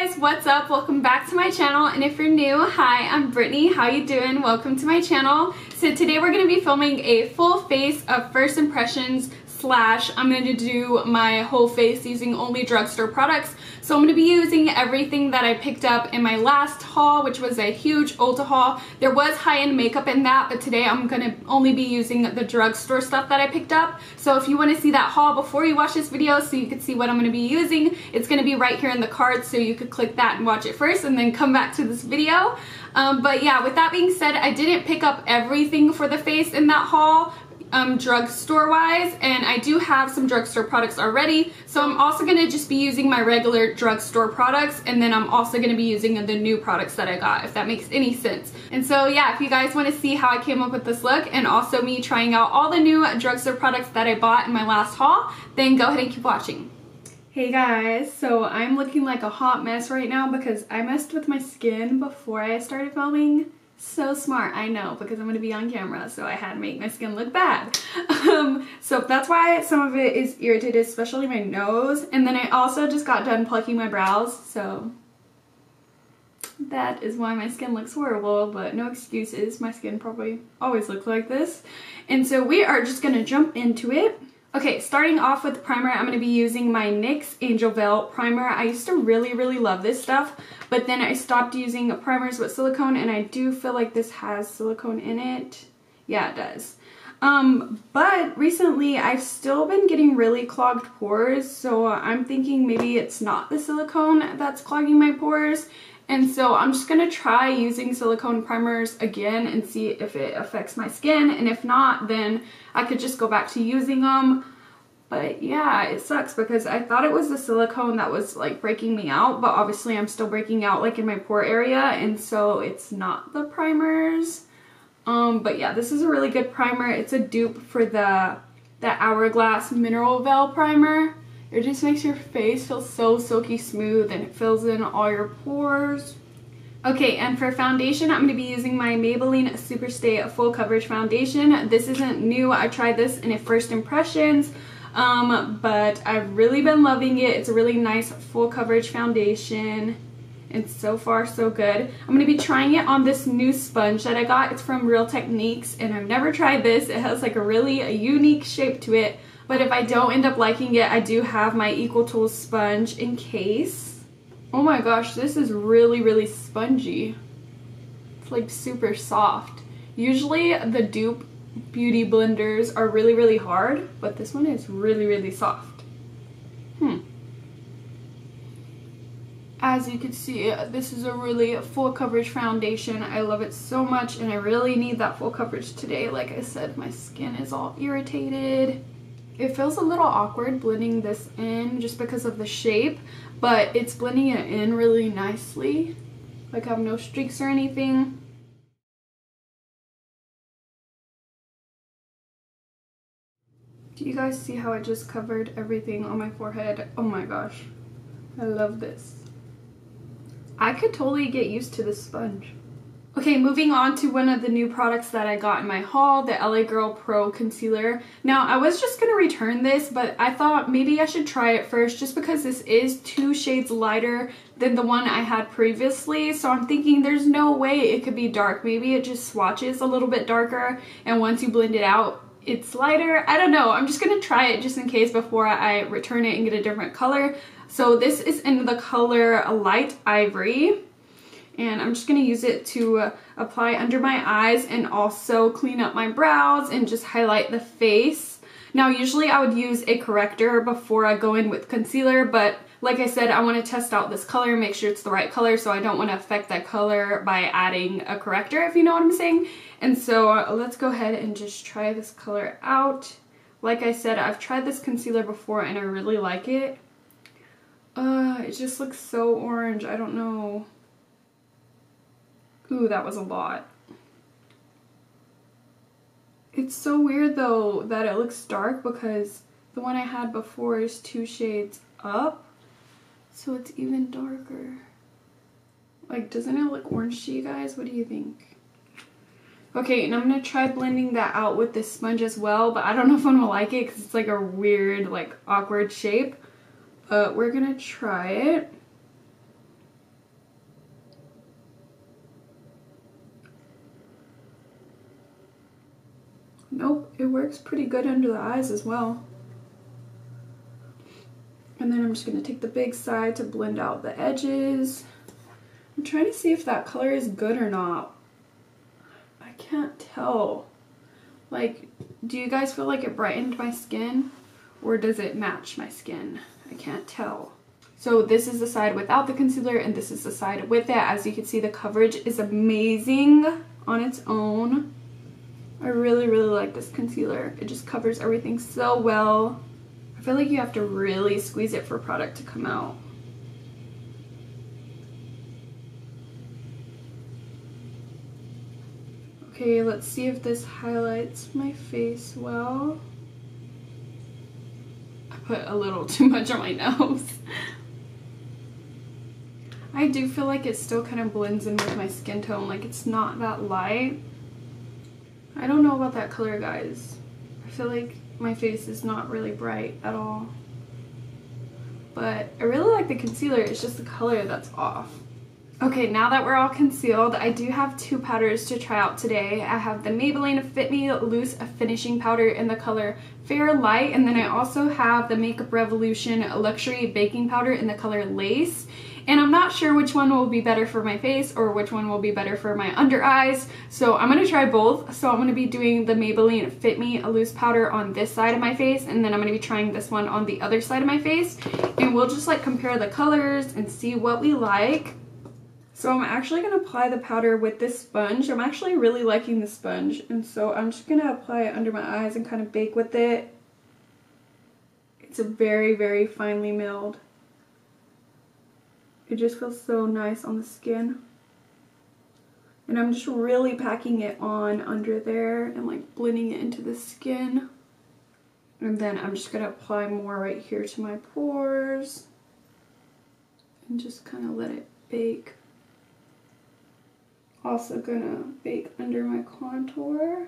guys, what's up? Welcome back to my channel, and if you're new, hi, I'm Brittany. How you doing? Welcome to my channel. So today we're going to be filming a full face of first impressions slash I'm going to do my whole face using only drugstore products. So I'm going to be using everything that I picked up in my last haul, which was a huge Ulta haul. There was high-end makeup in that, but today I'm going to only be using the drugstore stuff that I picked up. So if you want to see that haul before you watch this video so you can see what I'm going to be using, it's going to be right here in the cards, so you could click that and watch it first and then come back to this video. But yeah, with that being said, I didn't pick up everything for the face in that haul, drugstore wise, and I do have some drugstore products already, so I'm also going to just be using my regular drugstore products, and then I'm also going to be using the new products that I got, if that makes any sense. And so yeah, if you guys want to see how I came up with this look and also me trying out all the new drugstore products that I bought in my last haul, then go ahead and keep watching. Hey guys, so I'm looking like a hot mess right now because I messed with my skin before I started filming. So smart, I know, because I'm going to be on camera, so I had to make my skin look bad. So that's why some of it is irritated, especially my nose. And then I also just got done plucking my brows, so that is why my skin looks horrible, but no excuses. My skin probably always looks like this. And so we are just going to jump into it. Okay, starting off with the primer, I'm going to be using my NYX Angel Veil primer. I used to really love this stuff, but then I stopped using primers with silicone, and I do feel like this has silicone in it. Yeah, it does. But recently I've still been getting really clogged pores, so I'm thinking maybe it's not the silicone that's clogging my pores. And so I'm just going to try using silicone primers again and see if it affects my skin. And if not, then I could just go back to using them. But yeah, it sucks because I thought it was the silicone that was like breaking me out. But obviously I'm still breaking out like in my pore area. And so it's not the primers. But yeah, this is a really good primer. It's a dupe for the Hourglass Mineral Veil Primer. It just makes your face feel so silky smooth, and it fills in all your pores. Okay, and for foundation, I'm going to be using my Maybelline Superstay Full Coverage Foundation. This isn't new. I tried this in a first impressions, but I've really been loving it. It's a really nice full coverage foundation, and so far so good. I'm going to be trying it on this new sponge that I got. It's from Real Techniques, and I've never tried this. It has like a really unique shape to it. But if I don't end up liking it, I do have my Equal Tools sponge in case. Oh my gosh, this is really spongy. It's like super soft. Usually the dupe beauty blenders are really hard, but this one is really soft. As you can see, this is a really full coverage foundation. I love it so much, and I really need that full coverage today. Like I said, my skin is all irritated. It feels a little awkward blending this in just because of the shape, but it's blending it in really nicely. Like I have no streaks or anything. Do you guys see how it just covered everything on my forehead? Oh my gosh, I love this. I could totally get used to this sponge. Okay, moving on to one of the new products that I got in my haul, the LA Girl Pro Concealer. Now, I was just going to return this, but I thought maybe I should try it first just because this is 2 shades lighter than the one I had previously. So I'm thinking there's no way it could be dark. Maybe it just swatches a little bit darker, and once you blend it out, it's lighter. I don't know. I'm just going to try it just in case before I return it and get a different color. So this is in the color Light Ivory. And I'm just going to use it to apply under my eyes and also clean up my brows and just highlight the face. Now, usually I would use a corrector before I go in with concealer, but like I said, I want to test out this color, make sure it's the right color, so I don't want to affect that color by adding a corrector, if you know what I'm saying. And so let's go ahead and just try this color out. Like I said, I've tried this concealer before and I really like it. It just looks so orange. I don't know. Ooh, that was a lot. It's so weird though that it looks dark because the one I had before is 2 shades up, so it's even darker. Like, doesn't it look orange to you guys? What do you think? Okay, and I'm gonna try blending that out with this sponge as well, but I don't know if I'm gonna like it because it's like a weird, like awkward shape. We're gonna try it. Nope, it works pretty good under the eyes as well. And then I'm just going to take the big side to blend out the edges. I'm trying to see if that color is good or not. I can't tell. Like, do you guys feel like it brightened my skin? Or does it match my skin? I can't tell. So this is the side without the concealer and this is the side with it. As you can see, the coverage is amazing on its own. I really, really like this concealer. It just covers everything so well. I feel like you have to really squeeze it for product to come out. Okay, let's see if this highlights my face well. I put a little too much on my nose. I do feel like it still kind of blends in with my skin tone, like it's not that light. I don't know about that color, guys. I feel like my face is not really bright at all. But I really like the concealer, it's just the color that's off. Okay, now that we're all concealed, I do have two powders to try out today. I have the Maybelline Fit Me Loose Finishing Powder in the color Fair Light, and then I also have the Makeup Revolution Luxury Baking Powder in the color Lace. And I'm not sure which one will be better for my face or which one will be better for my under eyes, so I'm going to try both. So I'm going to be doing the Maybelline Fit Me Loose Powder on this side of my face, and then I'm going to be trying this one on the other side of my face, and we'll just like compare the colors and see what we like. So I'm actually going to apply the powder with this sponge. I'm actually really liking the sponge, and so I'm just going to apply it under my eyes and kind of bake with it. It's a very, very finely milled. It just feels so nice on the skin. And I'm just really packing it on under there and like blending it into the skin. And then I'm just going to apply more right here to my pores. And just kind of let it bake. Also gonna bake under my contour.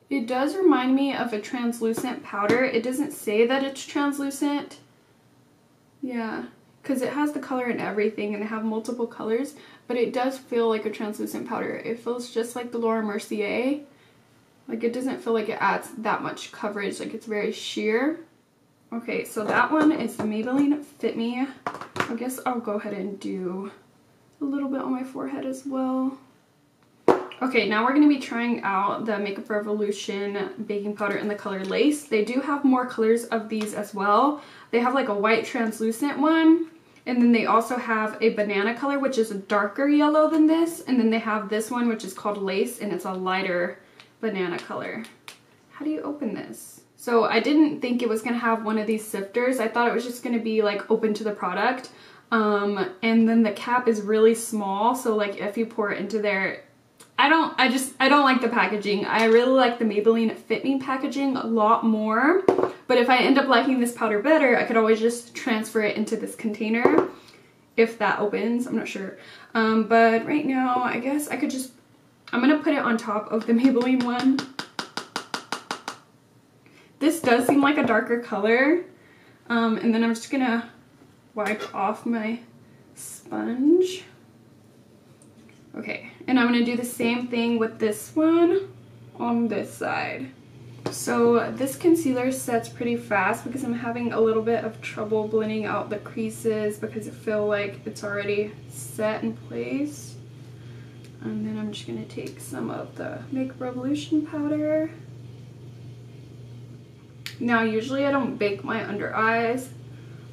It does remind me of a translucent powder. It doesn't say that it's translucent. Yeah, because it has the color and everything and they have multiple colors, but it does feel like a translucent powder. It feels just like the Laura Mercier. Like it doesn't feel like it adds that much coverage, like it's very sheer. Okay, so that one is the Maybelline Fit Me. I guess I'll go ahead and do a little bit on my forehead as well. Okay, now we're going to be trying out the Makeup Revolution baking powder in the color Lace. They do have more colors of these as well. They have like a white translucent one, and then they also have a banana color, which is a darker yellow than this, and then they have this one, which is called Lace, and it's a lighter banana color. How do you open this? So I didn't think it was going to have one of these sifters. I thought it was just going to be like open to the product. And then the cap is really small, so like if you pour it into there, I don't like the packaging. I really like the Maybelline Fit Me packaging a lot more, but if I end up liking this powder better, I could always just transfer it into this container if that opens. I'm not sure, but right now I guess I could just, I'm gonna put it on top of the Maybelline one. This does seem like a darker color, and then I'm just gonna wipe off my sponge. Okay, and I'm going to do the same thing with this one on this side. So this concealer sets pretty fast because I'm having a little bit of trouble blending out the creases because I feel like it's already set in place. And then I'm just going to take some of the Makeup Revolution powder. Now usually I don't bake my under eyes,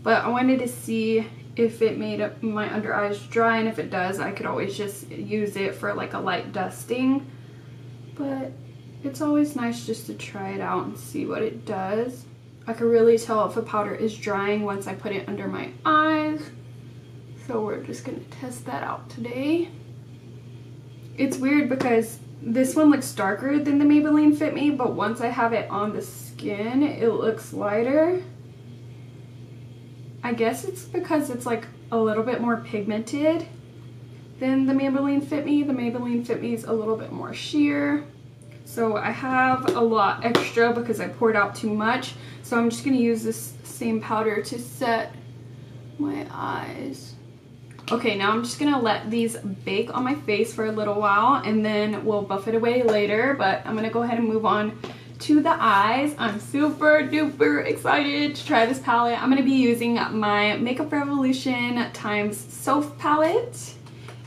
but I wanted to see if it made up my under eyes dry, and if it does, I could always just use it for like a light dusting. But it's always nice just to try it out and see what it does. I can really tell if a powder is drying once I put it under my eyes. So we're just gonna test that out today. It's weird because this one looks darker than the Maybelline Fit Me, but once I have it on the skin, it looks lighter. I guess it's because it's like a little bit more pigmented than the Maybelline Fit Me. The Maybelline Fit Me is a little bit more sheer. So I have a lot extra because I poured out too much. So I'm just going to use this same powder to set my eyes. Okay, now I'm just gonna let these bake on my face for a little while and then we'll buff it away later, but I'm gonna go ahead and move on to the eyes. I'm super duper excited to try this palette. I'm gonna be using my Makeup Revolution times Soph palette.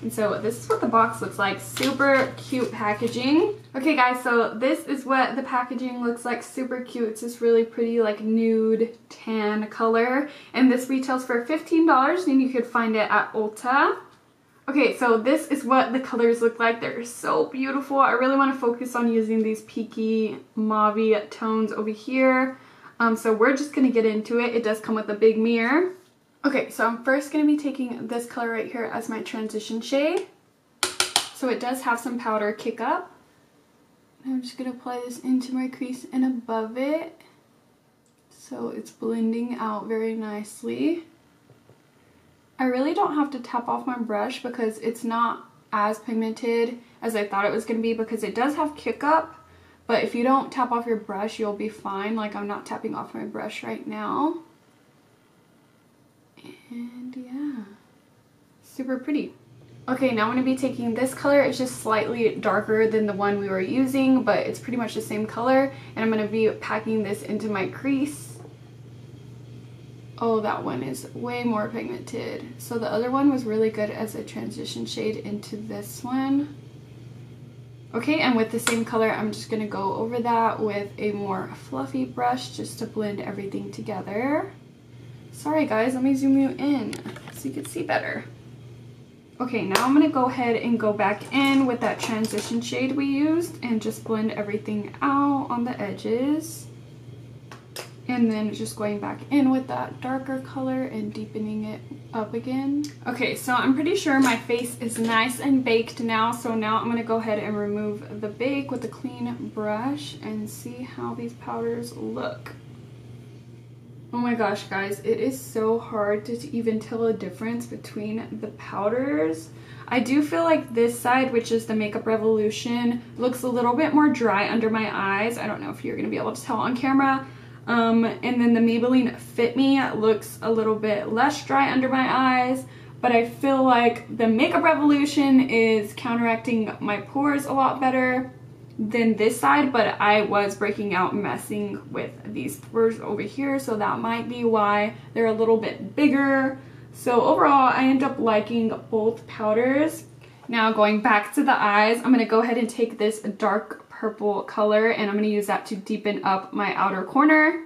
And so this is what the box looks like. Super cute packaging. Okay guys, so this is what the packaging looks like. Super cute. It's this really pretty like nude tan color. And this retails for $15 and you could find it at Ulta. Okay, so this is what the colors look like. They're so beautiful. I really want to focus on using these peaky mauve tones over here. So we're just going to get into it. It does come with a big mirror. Okay, so I'm first going to be taking this color right here as my transition shade. So it does have some powder kick up. I'm just going to apply this into my crease and above it. So it's blending out very nicely. I really don't have to tap off my brush because it's not as pigmented as I thought it was going to be, because it does have kick up. But if you don't tap off your brush, you'll be fine. Like, I'm not tapping off my brush right now. And yeah, super pretty. Okay, now I'm going to be taking this color. It's just slightly darker than the one we were using, but it's pretty much the same color. And I'm going to be packing this into my crease. Oh, that one is way more pigmented. So the other one was really good as a transition shade into this one. Okay, and with the same color, I'm just going to go over that with a more fluffy brush just to blend everything together. Sorry guys, let me zoom you in so you can see better. Okay, now I'm going to go ahead and go back in with that transition shade we used and just blend everything out on the edges. And then just going back in with that darker color and deepening it up again. Okay, so I'm pretty sure my face is nice and baked now. So now I'm going to go ahead and remove the bake with a clean brush and see how these powders look. Oh my gosh, guys, it is so hard to even tell a difference between the powders. I do feel like this side, which is the Makeup Revolution, looks a little bit more dry under my eyes. I don't know if you're going to be able to tell on camera. And then the Maybelline Fit Me looks a little bit less dry under my eyes, but I feel like the Makeup Revolution is counteracting my pores a lot better than this side, but I was breaking out messing with these pores over here, so that might be why they're a little bit bigger. So overall, I end up liking both powders. Now going back to the eyes, I'm going to go ahead and take this dark purple color and I'm going to use that to deepen up my outer corner.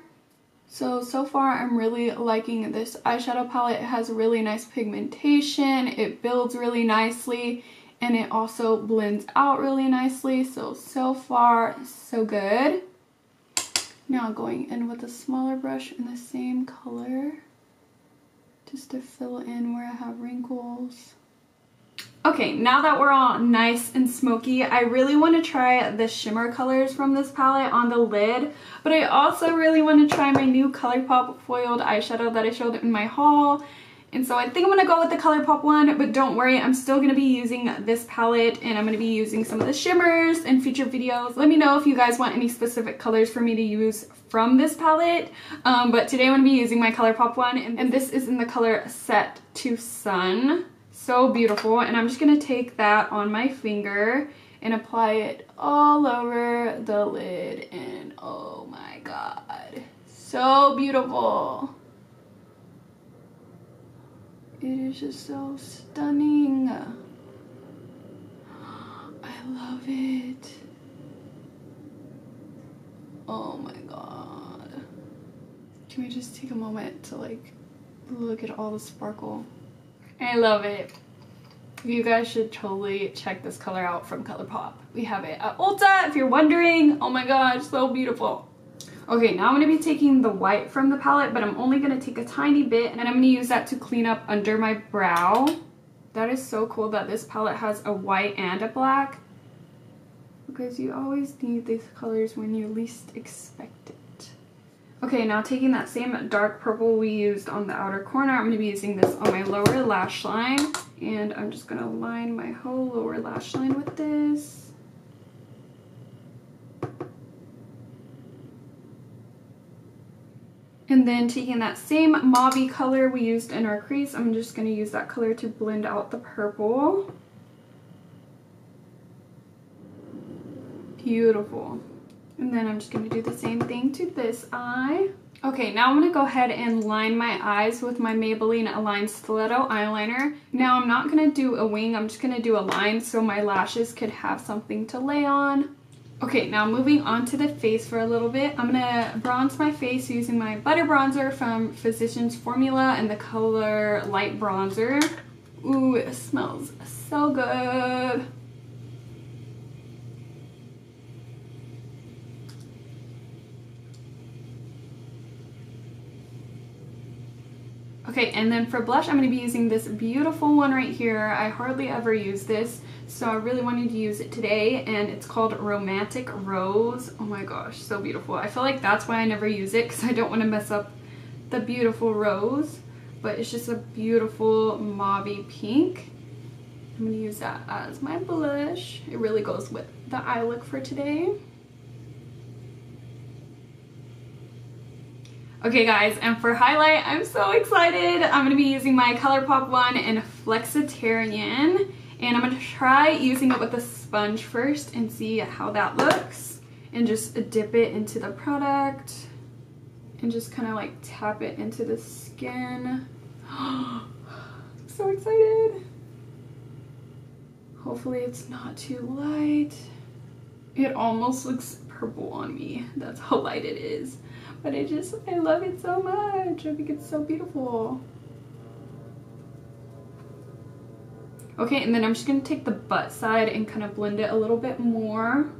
So far I'm really liking this eyeshadow palette. It has really nice pigmentation, it builds really nicely, and it also blends out really nicely. So far so good. Now going in with a smaller brush in the same color just to fill in where I have wrinkles. Okay, now that we're all nice and smoky, I really want to try the shimmer colors from this palette on the lid, but I also really want to try my new Colourpop foiled eyeshadow that I showed in my haul. And so I think I'm going to go with the Colourpop one, but don't worry, I'm still going to be using this palette and I'm going to be using some of the shimmers in future videos. Let me know if you guys want any specific colors for me to use from this palette. But today I'm going to be using my Colourpop one, and this is in the color Set to Sun. So beautiful, and I'm just going to take that on my finger and apply it all over the lid, and oh my god, so beautiful. It is just so stunning. I love it. Oh my god. Can we just take a moment to like look at all the sparkle? I love it. You guys should totally check this color out from Colourpop. We have it at Ulta if you're wondering. Oh my gosh, so beautiful. Okay, now I'm going to be taking the white from the palette, but I'm only going to take a tiny bit, and I'm going to use that to clean up under my brow. That is so cool that this palette has a white and a black, because you always need these colors when you least expect it. Okay, now taking that same dark purple we used on the outer corner, I'm going to be using this on my lower lash line, and I'm just going to line my whole lower lash line with this. And then taking that same mauve color we used in our crease, I'm just going to use that color to blend out the purple. Beautiful. And then I'm just going to do the same thing to this eye. Okay, now I'm going to go ahead and line my eyes with my Maybelline Align Stiletto eyeliner. Now I'm not going to do a wing, I'm just going to do a line so my lashes could have something to lay on. Okay, now moving on to the face for a little bit. I'm going to bronze my face using my Butter Bronzer from Physicians Formula in the color Light Bronzer. Ooh, it smells so good. Okay, and then for blush, I'm going to be using this beautiful one right here. I hardly ever use this, so I really wanted to use it today, and it's called Romantic Rose. Oh my gosh, so beautiful. I feel like that's why I never use it, because I don't want to mess up the beautiful rose, but it's just a beautiful mauve pink. I'm going to use that as my blush. It really goes with the eye look for today. Okay guys, and for highlight, I'm so excited. I'm going to be using my Colourpop one in Flexateriain, and I'm going to try using it with a sponge first and see how that looks, and just dip it into the product and just kind of like tap it into the skin. I'm so excited. Hopefully it's not too light. It almost looks purple on me. That's how light it is. But I love it so much. I think it's so beautiful. Okay, and then I'm just going to take the butt side and kind of blend it a little bit more.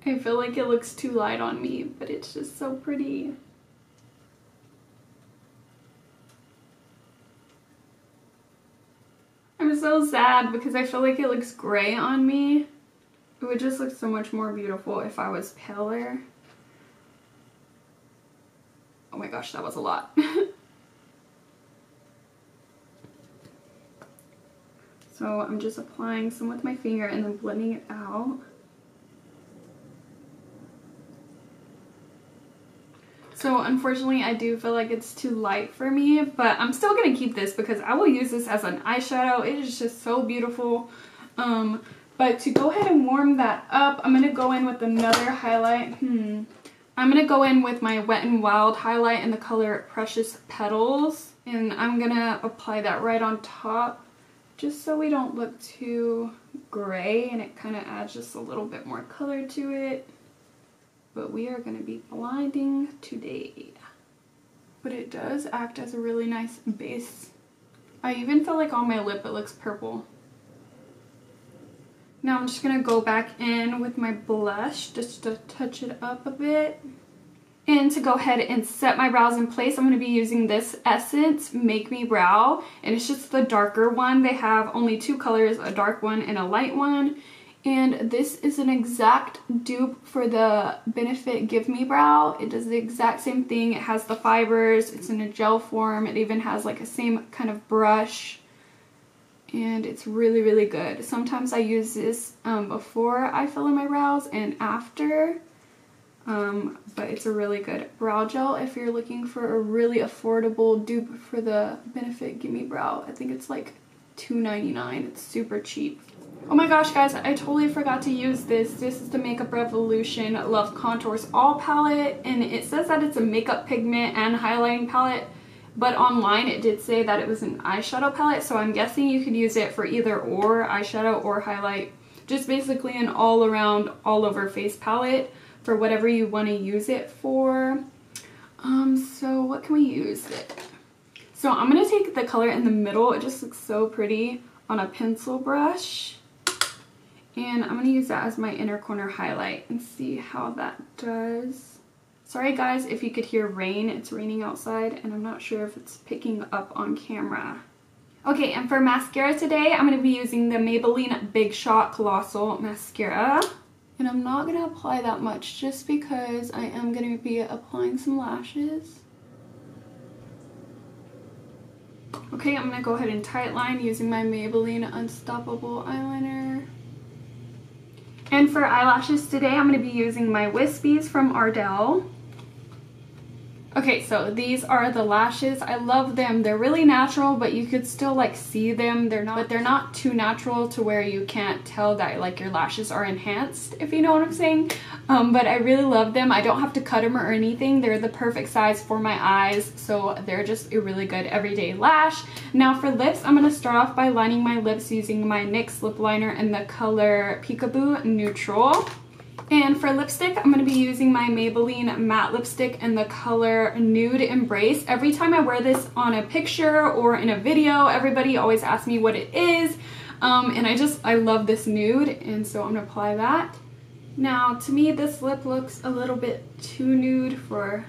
I feel like it looks too light on me, but it's just so pretty. I'm so sad because I feel like it looks gray on me. It would just look so much more beautiful if I was paler. Oh my gosh, that was a lot. So I'm just applying some with my finger and then blending it out. So unfortunately I do feel like it's too light for me, but I'm still going to keep this because I will use this as an eyeshadow. It is just so beautiful. But to go ahead and warm that up, I'm going to go in with another highlight. I'm going to go in with my Wet n Wild highlight in the color Precious Petals. And I'm going to apply that right on top just so we don't look too gray, and it kind of adds just a little bit more color to it. But we are going to be blinding today. But it does act as a really nice base. I even feel like on my lip it looks purple. Now I'm just going to go back in with my blush just to touch it up a bit. And to go ahead and set my brows in place, I'm going to be using this Essence Make Me Brow. And it's just the darker one. They have only two colors, a dark one and a light one. And this is an exact dupe for the Benefit Give Me Brow. It does the exact same thing. It has the fibers. It's in a gel form. It even has like a same kind of brush. And it's really, really good. Sometimes I use this before I fill in my brows and after. But it's a really good brow gel if you're looking for a really affordable dupe for the Benefit Give Me Brow. I think it's like $2.99. It's super cheap. Oh my gosh guys, I totally forgot to use this. This is the Makeup Revolution Love Contours All palette, and it says that it's a makeup pigment and highlighting palette, but online it did say that it was an eyeshadow palette, so I'm guessing you could use it for either or, eyeshadow or highlight. Just basically an all around, all over face palette for whatever you want to use it for. So what can we use it? So I'm going to take the color in the middle. It just looks so pretty on a pencil brush. And I'm going to use that as my inner corner highlight and see how that does. Sorry guys if you could hear rain. It's raining outside and I'm not sure if it's picking up on camera. Okay, and for mascara today, I'm going to be using the Maybelline Big Shot Colossal Mascara. And I'm not going to apply that much just because I am going to be applying some lashes. Okay, I'm going to go ahead and tight line using my Maybelline Unstoppable eyeliner. And for eyelashes today, I'm going to be using my Whispies from Ardell. Okay, so these are the lashes. I love them. They're really natural, but you could still like see them. They're not too natural to where you can't tell that like your lashes are enhanced, if you know what I'm saying. But I really love them. I don't have to cut them or anything. They're the perfect size for my eyes, so they're just a really good everyday lash. Now for lips, I'm gonna start off by lining my lips using my NYX lip liner in the color Peekaboo Neutral. And for lipstick, I'm going to be using my Maybelline matte lipstick in the color Nude Embrace. Every time I wear this on a picture or in a video, everybody always asks me what it is. And I love this nude, and so I'm going to apply that. Now, to me, this lip looks a little bit too nude for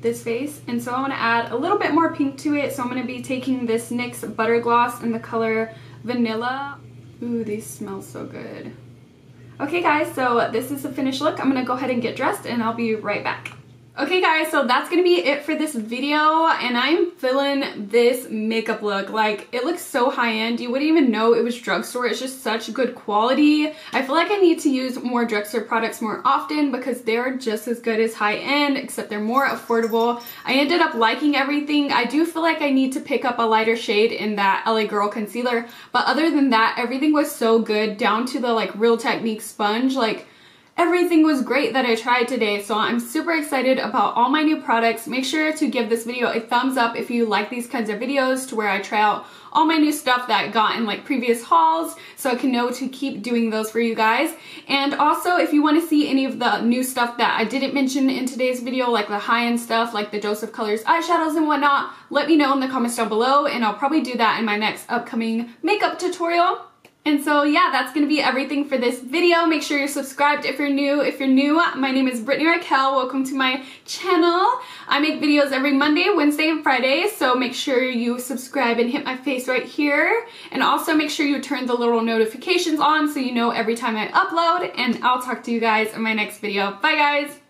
this face, and so I want to add a little bit more pink to it. So I'm going to be taking this NYX Butter Gloss in the color Vanilla. Ooh, these smell so good. Okay guys, so this is the finished look. I'm gonna go ahead and get dressed and I'll be right back. Okay guys, so that's gonna be it for this video, and I'm feeling this makeup look. Like, it looks so high-end. You wouldn't even know it was drugstore. It's just such good quality. I feel like I need to use more drugstore products more often because they're just as good as high-end, except they're more affordable. I ended up liking everything. I do feel like I need to pick up a lighter shade in that LA Girl concealer, but other than that, everything was so good, down to the like Real Technique sponge. Like, everything was great that I tried today, so I'm super excited about all my new products. Make sure to give this video a thumbs up if you like these kinds of videos to where I try out all my new stuff that I got in like previous hauls, so I can know to keep doing those for you guys. And also, if you want to see any of the new stuff that I didn't mention in today's video, like the high-end stuff, like the Joseph Colors eyeshadows and whatnot, let me know in the comments down below, and I'll probably do that in my next upcoming makeup tutorial. And so yeah, that's gonna be everything for this video. Make sure you're subscribed if you're new. If you're new, my name is BritanyRaquell. Welcome to my channel. I make videos every Monday, Wednesday, and Friday, so make sure you subscribe and hit my face right here. And also make sure you turn the little notifications on so you know every time I upload, and I'll talk to you guys in my next video. Bye guys!